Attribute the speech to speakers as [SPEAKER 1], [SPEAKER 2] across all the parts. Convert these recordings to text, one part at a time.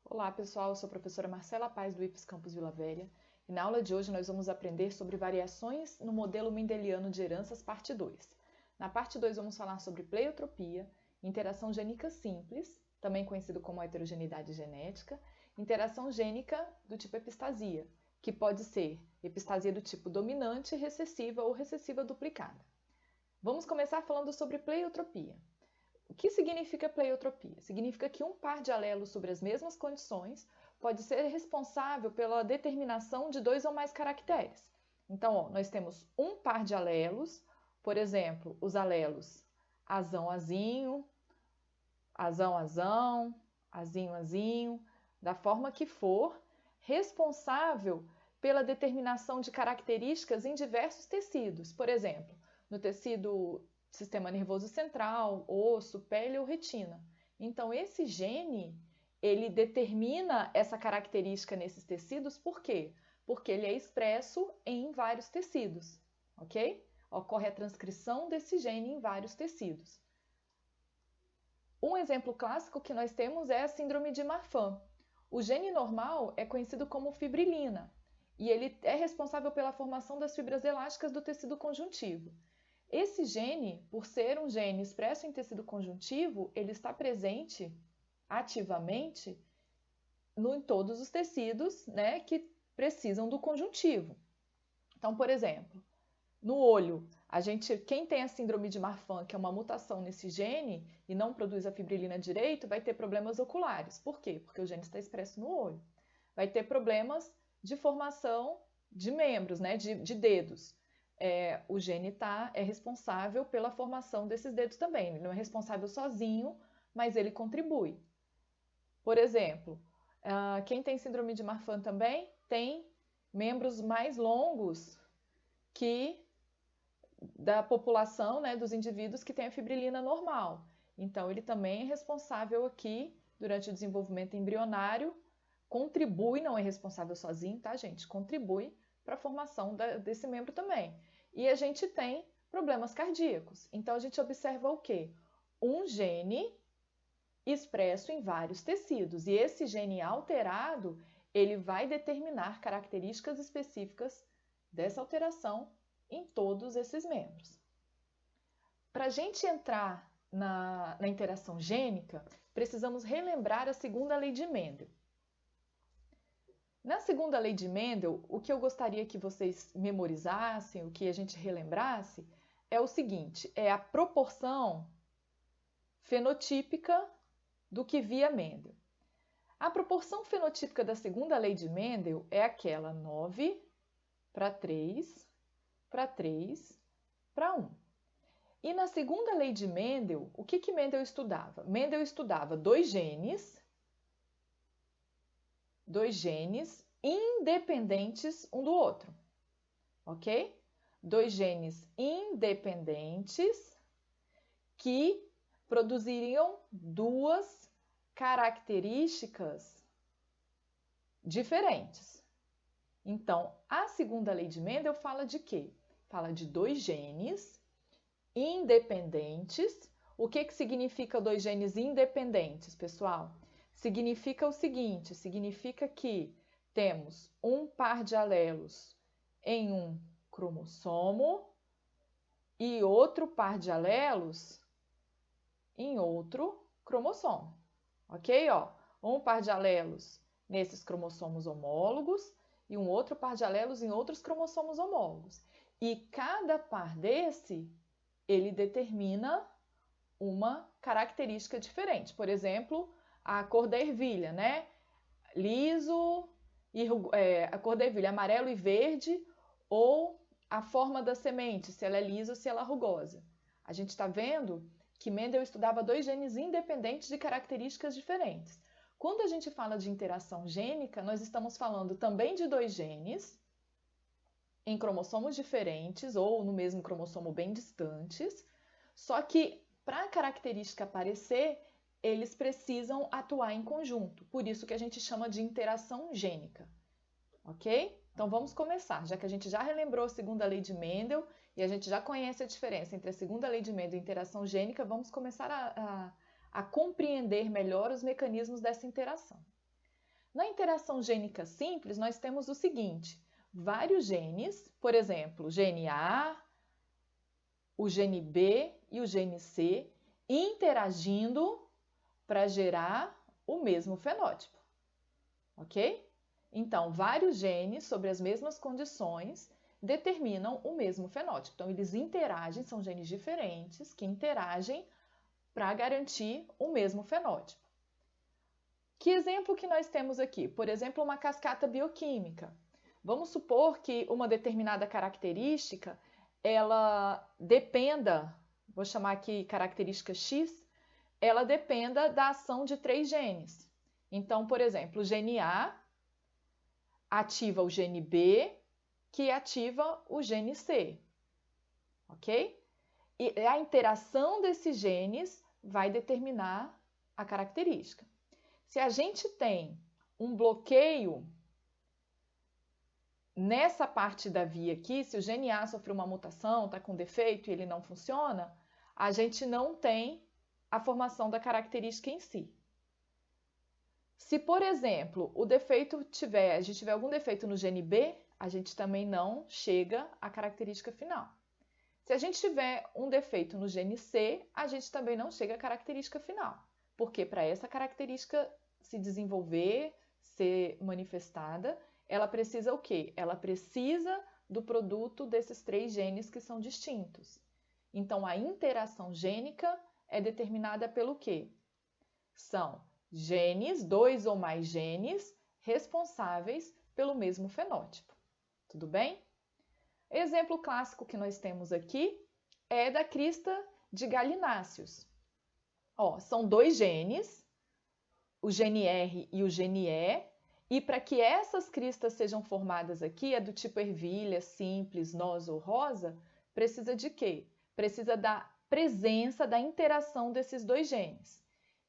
[SPEAKER 1] Olá pessoal, eu sou a professora Marcela Paz do IFES Campus Vila Velha e na aula de hoje nós vamos aprender sobre variações no modelo mendeliano de heranças, parte 2. Na parte 2 vamos falar sobre pleiotropia, interação gênica simples, também conhecido como heterogeneidade genética, interação gênica do tipo epistasia, que pode ser epistasia do tipo dominante, recessiva ou recessiva duplicada. Vamos começar falando sobre pleiotropia. O que significa pleiotropia? Significa que um par de alelos sobre as mesmas condições pode ser responsável pela determinação de dois ou mais caracteres. Então, nós temos um par de alelos, por exemplo, os alelos azão, azinho, azão, azão, azinho, azinho, da forma que for, responsável pela determinação de características em diversos tecidos. Por exemplo, no tecido sistema nervoso central, osso, pele ou retina. Então, esse gene, ele determina essa característica nesses tecidos, por quê? Porque ele é expresso em vários tecidos, ok? Ocorre a transcrição desse gene em vários tecidos. Um exemplo clássico que nós temos é a síndrome de Marfan. O gene normal é conhecido como fibrilina, e ele é responsável pela formação das fibras elásticas do tecido conjuntivo. Esse gene, por ser um gene expresso em tecido conjuntivo, ele está presente ativamente em todos os tecidos, né, que precisam do conjuntivo. Então, por exemplo, no olho, quem tem a síndrome de Marfan, que é uma mutação nesse gene e não produz a fibrilina direito, vai ter problemas oculares. Por quê? Porque o gene está expresso no olho. Vai ter problemas de formação de membros, né, de dedos. O gene é responsável pela formação desses dedos também. Ele não é responsável sozinho, mas ele contribui. Por exemplo, quem tem síndrome de Marfan também tem membros mais longos que da população, né, dos indivíduos que têm a fibrilina normal. Então, ele também é responsável aqui, durante o desenvolvimento embrionário, contribui, não é responsável sozinho, tá, gente? Contribui para a formação desse membro também. E a gente tem problemas cardíacos. Então, a gente observa o quê? Um gene expresso em vários tecidos. E esse gene alterado, ele vai determinar características específicas dessa alteração em todos esses membros. Para a gente entrar na interação gênica, precisamos relembrar a segunda lei de Mendel. Na segunda lei de Mendel, o que eu gostaria que vocês memorizassem, o que a gente relembrasse, é o seguinte: é a proporção fenotípica do que via Mendel. A proporção fenotípica da segunda lei de Mendel é aquela 9:3 para 3 para 1. E na segunda lei de Mendel, o que Mendel estudava? Mendel estudava dois genes independentes um do outro, ok? Dois genes independentes que produziriam duas características diferentes. Então, a segunda lei de Mendel fala de quê? Fala de dois genes independentes. O que significa dois genes independentes, pessoal? Significa o seguinte, significa que temos um par de alelos em um cromossomo e outro par de alelos em outro cromossomo, ok? Um par de alelos nesses cromossomos homólogos e um outro par de alelos em outros cromossomos homólogos. E cada par ele determina uma característica diferente. Por exemplo, a cor da ervilha, né? Liso, a cor da ervilha amarelo e verde, ou a forma da semente, se ela é lisa ou se ela é rugosa. A gente está vendo que Mendel estudava dois genes independentes de características diferentes. Quando a gente fala de interação gênica, nós estamos falando também de dois genes em cromossomos diferentes ou no mesmo cromossomo bem distantes, só que para a característica aparecer, eles precisam atuar em conjunto, por isso que a gente chama de interação gênica, ok? Então vamos começar, já que a gente já relembrou a segunda lei de Mendel e a gente já conhece a diferença entre a segunda lei de Mendel e a interação gênica, vamos começar a compreender melhor os mecanismos dessa interação. Na interação gênica simples, nós temos o seguinte: vários genes, por exemplo, o gene A, o gene B e o gene C, interagindo para gerar o mesmo fenótipo, ok? Então, vários genes sobre as mesmas condições determinam o mesmo fenótipo. Então, eles interagem, são genes diferentes que interagem para garantir o mesmo fenótipo. Que exemplo que nós temos aqui? Por exemplo, uma cascata bioquímica. Vamos supor que uma determinada característica, ela dependa, vou chamar aqui característica X, ela dependa da ação de 3 genes. Então, por exemplo, o gene A ativa o gene B, que ativa o gene C, ok? E a interação desses genes vai determinar a característica. Se a gente tem um bloqueio nessa parte da via aqui, se o gene A sofreu uma mutação, está com defeito e ele não funciona, a gente não tem a formação da característica em si. Se, por exemplo, a gente tiver algum defeito no gene B, a gente também não chega à característica final. Se a gente tiver um defeito no gene C, a gente também não chega à característica final. Porque para essa característica se desenvolver, ser manifestada, ela precisa o quê? Ela precisa do produto desses 3 genes que são distintos. Então, a interação gênica é determinada pelo quê? São genes, 2 ou mais genes, responsáveis pelo mesmo fenótipo. Tudo bem? Exemplo clássico que nós temos aqui é da crista de galináceos. São 2 genes, o gene R e o gene E, e para que essas cristas sejam formadas aqui, é do tipo ervilha, simples, noz ou rosa, precisa de quê? Precisa da presença, da interação desses 2 genes.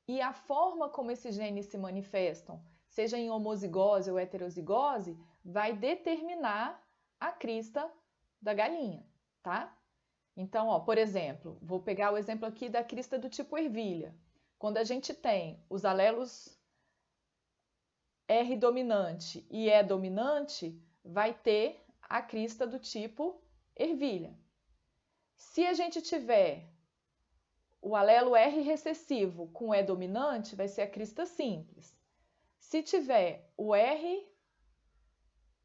[SPEAKER 1] E a forma como esses genes se manifestam, seja em homozigose ou heterozigose, vai determinar a crista da galinha, tá? Então, por exemplo, vou pegar o exemplo aqui da crista do tipo ervilha. Quando a gente tem os alelos R dominante e E dominante, vai ter a crista do tipo ervilha. Se a gente tiver o alelo R recessivo com E dominante, vai ser a crista simples. Se tiver o R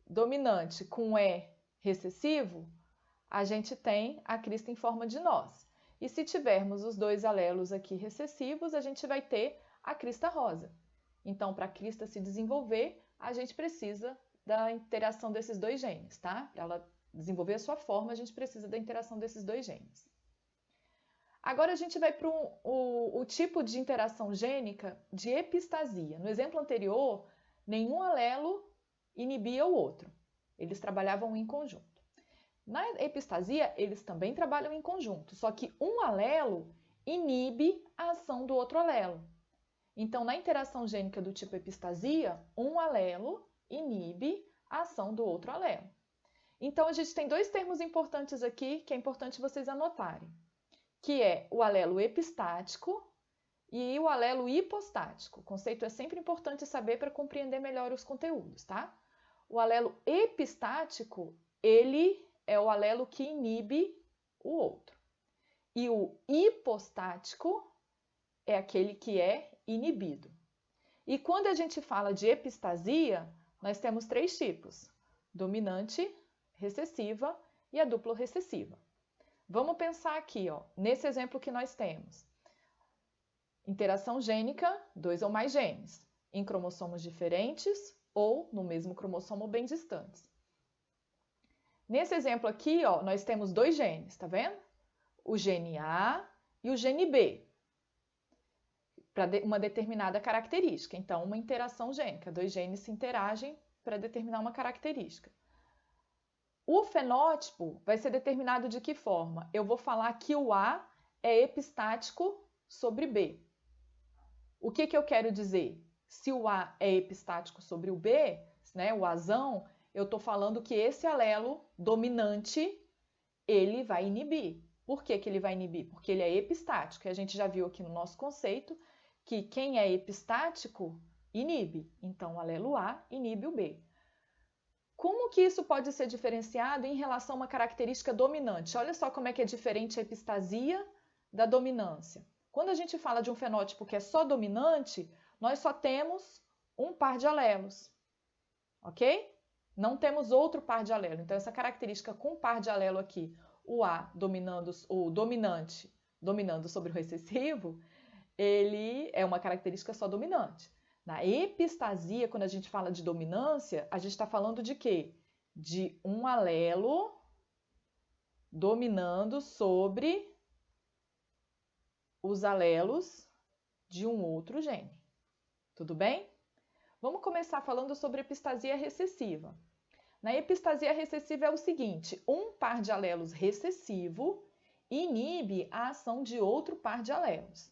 [SPEAKER 1] dominante com E recessivo, a gente tem a crista em forma de noz. E se tivermos os 2 alelos aqui recessivos, a gente vai ter a crista rosa. Então, para a crista se desenvolver, a gente precisa da interação desses 2 genes, tá? Para ela desenvolver a sua forma, a gente precisa da interação desses 2 genes. Agora a gente vai para o tipo de interação gênica de epistasia. No exemplo anterior, nenhum alelo inibia o outro. Eles trabalhavam em conjunto. Na epistasia, eles também trabalham em conjunto, só que um alelo inibe a ação do outro alelo. Então, na interação gênica do tipo epistasia, um alelo inibe a ação do outro alelo. Então, a gente tem 2 termos importantes aqui que é importante vocês anotarem, que é o alelo epistático e o alelo hipostático. O conceito é sempre importante saber para compreender melhor os conteúdos, tá? O alelo epistático, ele é o alelo que inibe o outro. E o hipostático é aquele que é inibido. E quando a gente fala de epistasia, nós temos 3 tipos: dominante, recessiva e a duplo recessiva. Vamos pensar aqui, nesse exemplo que nós temos. Interação gênica, 2 ou mais genes, em cromossomos diferentes ou no mesmo cromossomo bem distantes. Nesse exemplo aqui, nós temos 2 genes, tá vendo? O gene A e o gene B, para uma determinada característica. Então, uma interação gênica, 2 genes se interagem para determinar uma característica. O fenótipo vai ser determinado de que forma? Eu vou falar que o A é epistático sobre B. O que eu quero dizer? Se o A é epistático sobre o B, né, o Azão, eu estou falando que esse alelo dominante, ele vai inibir. Por que ele vai inibir? Porque ele é epistático. E a gente já viu aqui no nosso conceito que quem é epistático inibe. Então, o alelo A inibe o B. Como que isso pode ser diferenciado em relação a uma característica dominante? Olha só como é que é diferente a epistasia da dominância. Quando a gente fala de um fenótipo que é só dominante, nós só temos um par de alelos, ok? Não temos outro par de alelo. Então, essa característica com par de alelo aqui, o A dominando, o dominante dominando sobre o recessivo, ele é uma característica só dominante. Na epistasia, quando a gente fala de dominância, a gente está falando de quê? De um alelo dominando sobre os alelos de um outro gene. Tudo bem? Vamos começar falando sobre epistasia recessiva. Na epistasia recessiva é o seguinte, um par de alelos recessivo inibe a ação de outro par de alelos.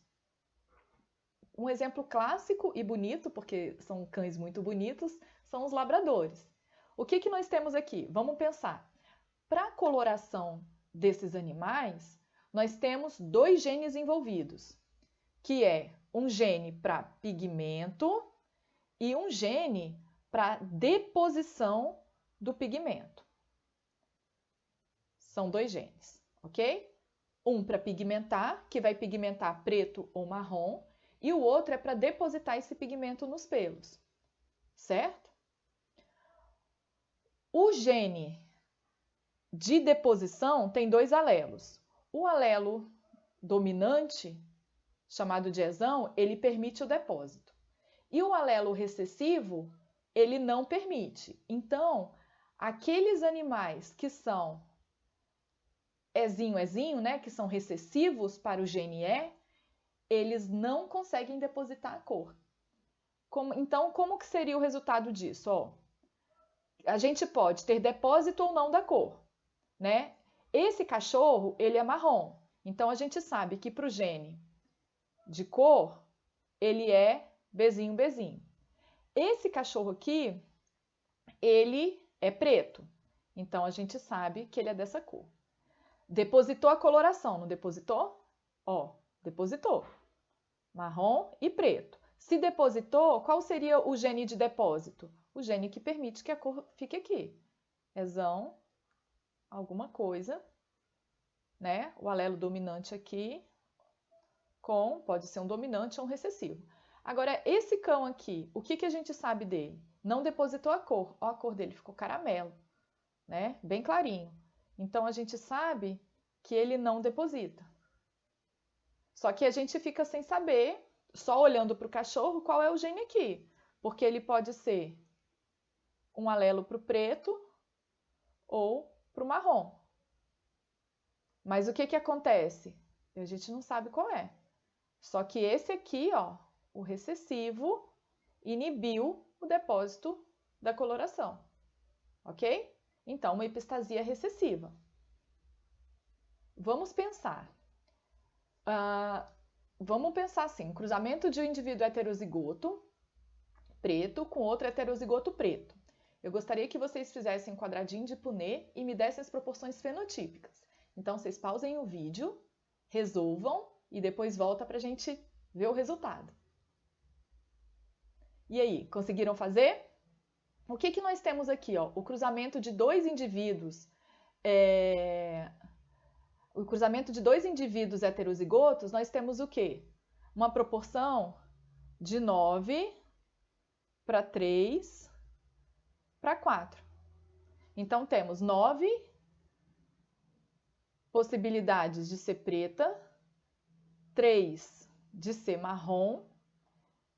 [SPEAKER 1] Um exemplo clássico e bonito, porque são cães muito bonitos, são os labradores. O que nós temos aqui? Vamos pensar. Para a coloração desses animais, nós temos dois genes envolvidos, que é um gene para pigmento e um gene para deposição do pigmento. São dois genes, ok? Um para pigmentar, que vai pigmentar preto ou marrom, e o outro é para depositar esse pigmento nos pelos, certo? O gene de deposição tem dois alelos. O alelo dominante, chamado de exão, ele permite o depósito. E o alelo recessivo, ele não permite. Então, aqueles animais que são ezinho, né, que são recessivos para o gene E, eles não conseguem depositar a cor. Então, como que seria o resultado disso? Ó, a gente pode ter depósito ou não da cor, né? Esse cachorro, ele é marrom. Então, a gente sabe que para o gene de cor, ele é Bzinho, Bzinho. Esse cachorro aqui, ele é preto. Então, a gente sabe que ele é dessa cor. Depositou a coloração, não depositou? Ó, depositou. Marrom e preto. Se depositou, qual seria o gene de depósito? O gene que permite que a cor fique aqui. Exão, alguma coisa, né? O alelo dominante aqui pode ser um dominante ou um recessivo. Agora, esse cão aqui, o que a gente sabe dele? Não depositou a cor. Ó, a cor dele ficou caramelo, né? Bem clarinho. Então, a gente sabe que ele não deposita. Só que a gente fica sem saber, só olhando para o cachorro, qual é o gene aqui. Porque ele pode ser um alelo para o preto ou para o marrom. Mas o que acontece? A gente não sabe qual é. Só que esse aqui, ó, o recessivo, inibiu o depósito da coloração. Ok? Então, uma epistasia recessiva. Vamos pensar. Vamos pensar assim, um cruzamento de um indivíduo heterozigoto preto com outro heterozigoto preto. Eu gostaria que vocês fizessem um quadradinho de Punnett e me dessem as proporções fenotípicas. Então, vocês pausem o vídeo, resolvam e depois volta para a gente ver o resultado. E aí, conseguiram fazer? O que nós temos aqui? Ó? O cruzamento de dois indivíduos O cruzamento de dois indivíduos heterozigotos, nós temos o quê? Uma proporção de 9 para 3 para 4. Então, temos 9 possibilidades de ser preta, 3 de ser marrom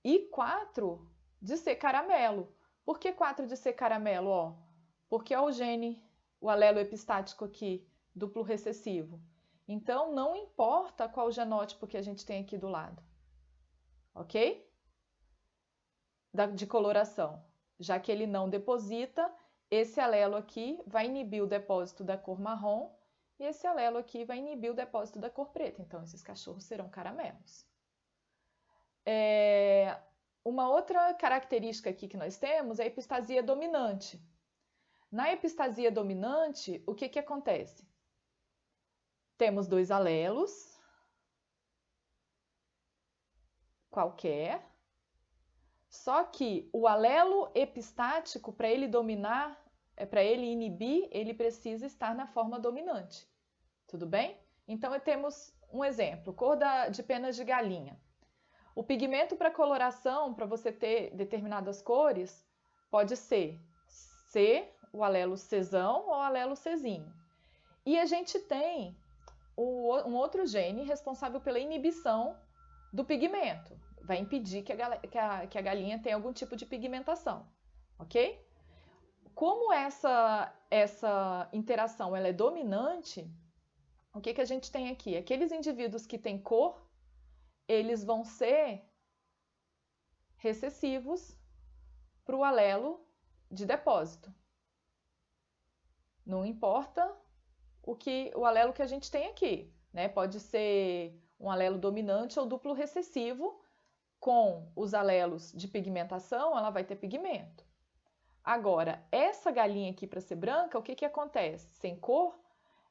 [SPEAKER 1] e 4 de ser caramelo. Por que 4 de ser caramelo? Ó, porque é o gene, o alelo epistático aqui, duplo recessivo. Então, não importa qual genótipo que a gente tem aqui do lado, ok? De coloração. Já que ele não deposita, esse alelo aqui vai inibir o depósito da cor marrom e esse alelo aqui vai inibir o depósito da cor preta. Então, esses cachorros serão caramelos. Uma outra característica aqui que nós temos é a epistasia dominante. Na epistasia dominante, o que acontece? Temos dois alelos, qualquer, Só que o alelo epistático, para ele dominar, para ele inibir, ele precisa estar na forma dominante. Tudo bem? Então, temos um exemplo, cor de penas de galinha. O pigmento para coloração, para você ter determinadas cores, pode ser C, o alelo Czão ou o alelo Czinho. E a gente tem um outro gene responsável pela inibição do pigmento. Vai impedir que a galinha tenha algum tipo de pigmentação, ok? Como essa interação ela é dominante, o que a gente tem aqui? Aqueles indivíduos que têm cor, eles vão ser recessivos para o alelo de depósito. Não importa o alelo que a gente tem aqui, né? Pode ser um alelo dominante ou duplo recessivo. Com os alelos de pigmentação, ela vai ter pigmento. Agora, essa galinha aqui para ser branca, o que acontece? Sem cor,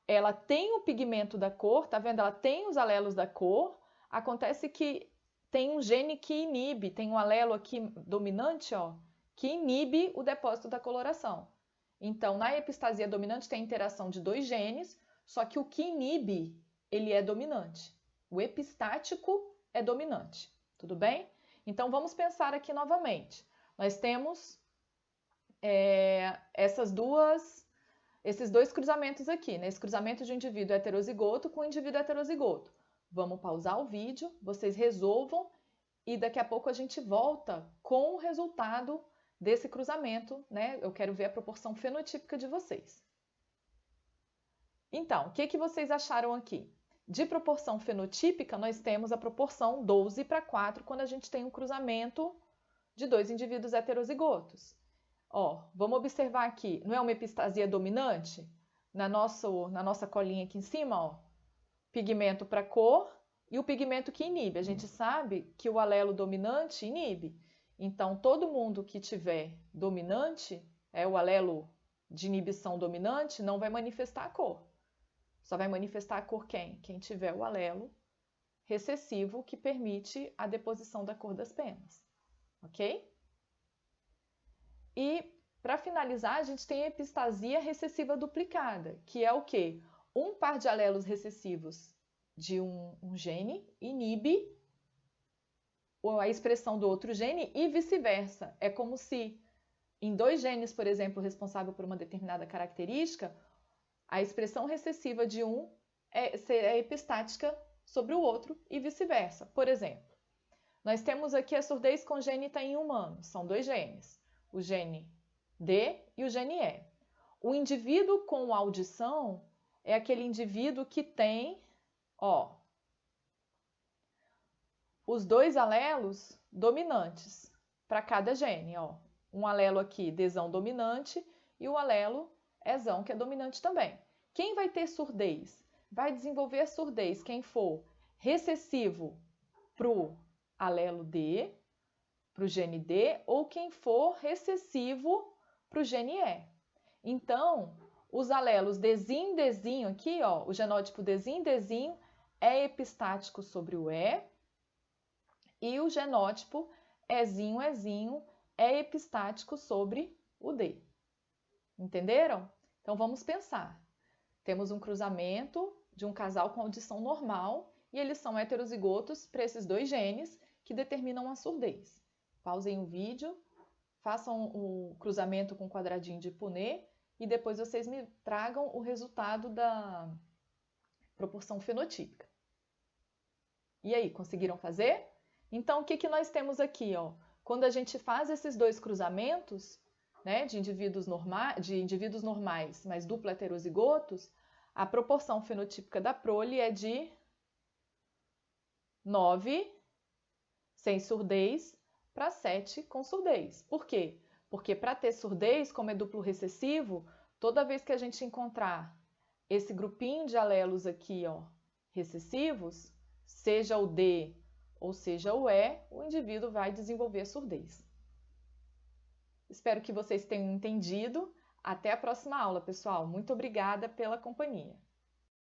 [SPEAKER 1] ela tem o pigmento da cor, tá vendo? Ela tem os alelos da cor. Acontece que tem um gene que inibe, tem um alelo aqui dominante, ó, que inibe o depósito da coloração. Então, na epistasia dominante tem a interação de dois genes, só que o que inibe, ele é dominante. O epistático é dominante. Tudo bem? Então, vamos pensar aqui novamente. Nós temos esses dois cruzamentos aqui, né? Esse cruzamento de um indivíduo heterozigoto com um indivíduo heterozigoto. Vamos pausar o vídeo, vocês resolvam e daqui a pouco a gente volta com o resultado desse cruzamento, né? Eu quero ver a proporção fenotípica de vocês. Então, o que vocês acharam aqui? De proporção fenotípica, nós temos a proporção 12:4 quando a gente tem um cruzamento de dois indivíduos heterozigotos. Ó, vamos observar aqui, não é uma epistasia dominante? Na nossa colinha aqui em cima, ó, pigmento para cor e o pigmento que inibe. A gente sabe que o alelo dominante inibe. Então, todo mundo que tiver dominante, o alelo de inibição dominante, não vai manifestar a cor. Só vai manifestar a cor quem? Quem tiver o alelo recessivo que permite a deposição da cor das penas. Ok? E, para finalizar, a gente tem a epistasia recessiva duplicada, que é o quê? Um par de alelos recessivos de um gene inibe a expressão do outro gene e vice-versa. É como se em dois genes, por exemplo, responsável por uma determinada característica, a expressão recessiva de um é epistática sobre o outro e vice-versa. Por exemplo, nós temos aqui a surdez congênita em humanos. São dois genes, o gene D e o gene E. O indivíduo com audição é aquele indivíduo que tem, ó, os dois alelos dominantes para cada gene, ó. Um alelo aqui, Dzão dominante, e o alelo Ezão, que é dominante também. Quem vai ter surdez? Vai desenvolver a surdez quem for recessivo para o alelo D, para o gene D, ou quem for recessivo para o gene E. Então, os alelos Dzinho, Dzinho aqui, ó, o genótipo Dzinho, Dzinho é epistático sobre o E, e o genótipo Ezinho, Ezinho é epistático sobre o D. Entenderam? Então, vamos pensar. Temos um cruzamento de um casal com audição normal e eles são heterozigotos para esses dois genes que determinam a surdez. Pausem o vídeo, façam o cruzamento com o quadradinho de Punnett e depois vocês me tragam o resultado da proporção fenotípica. E aí, conseguiram fazer? Então, o que nós temos aqui? Ó? Quando a gente faz esses dois cruzamentos, né, de indivíduos normais, mas duplo heterozigotos, a proporção fenotípica da prole é de 9 sem surdez para 7 com surdez. Por quê? Porque para ter surdez, como é duplo recessivo, toda vez que a gente encontrar esse grupinho de alelos aqui, ó, recessivos, seja o D ou seja o E, o indivíduo vai desenvolver surdez. Espero que vocês tenham entendido. Até a próxima aula, pessoal. Muito obrigada pela companhia.